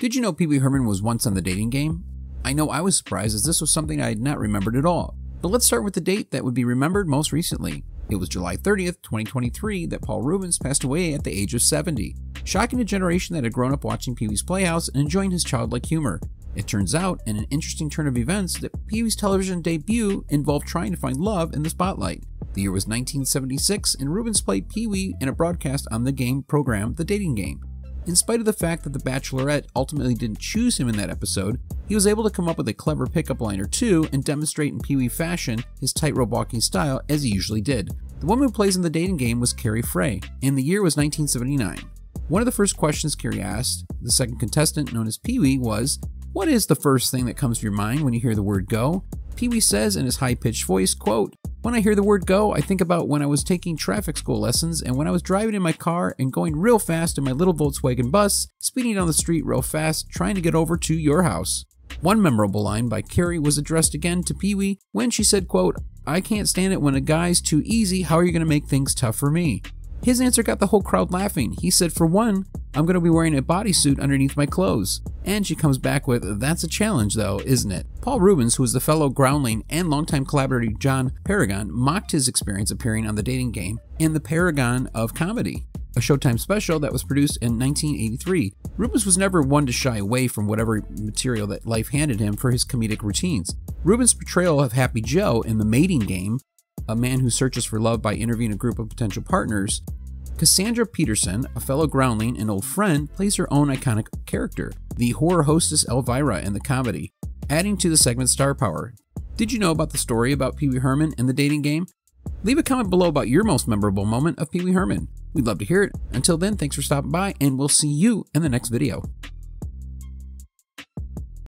Did you know Pee Wee Herman was once on the dating game? I know I was surprised, as this was something I had not remembered at all. But let's start with the date that would be remembered most recently. It was July 30th, 2023 that Paul Reubens passed away at the age of 70, shocking a generation that had grown up watching Pee Wee's Playhouse and enjoying his childlike humor. It turns out, in an interesting turn of events, that Pee Wee's television debut involved trying to find love in the spotlight. The year was 1976, and Reubens played Pee Wee in a broadcast on the game program The Dating Game. In spite of the fact that The Bachelorette ultimately didn't choose him in that episode, he was able to come up with a clever pickup line or two and demonstrate in Pee Wee fashion his tightrope walking style as he usually did. The woman who plays in The Dating Game was Carrie Frey, and the year was 1979. One of the first questions Carrie asked the second contestant, known as Pee Wee, was, "What is the first thing that comes to your mind when you hear the word go?" Pee Wee says in his high-pitched voice, quote, "When I hear the word go, I think about when I was taking traffic school lessons and when I was driving in my car and going real fast in my little Volkswagen bus, speeding down the street real fast, trying to get over to your house." One memorable line by Carrie was addressed again to Pee Wee when she said, quote, "I can't stand it when a guy's too easy. How are you going to make things tough for me?" His answer got the whole crowd laughing. He said, "For one, I'm going to be wearing a bodysuit underneath my clothes." And she comes back with, "That's a challenge though, isn't it?" Paul Reubens, who is the fellow groundling and longtime collaborator John Paragon, mocked his experience appearing on The Dating Game in The Paragon of Comedy, a Showtime special that was produced in 1983. Reubens was never one to shy away from whatever material that life handed him for his comedic routines. Reubens' portrayal of Happy Joe in The Mating Game, a man who searches for love by interviewing a group of potential partners. Cassandra Peterson, a fellow groundling and old friend, plays her own iconic character, the horror hostess Elvira in the comedy, adding to the segment's star power. Did you know about the story about Pee Wee Herman and The Dating Game? Leave a comment below about your most memorable moment of Pee Wee Herman. We'd love to hear it. Until then, thanks for stopping by, and we'll see you in the next video.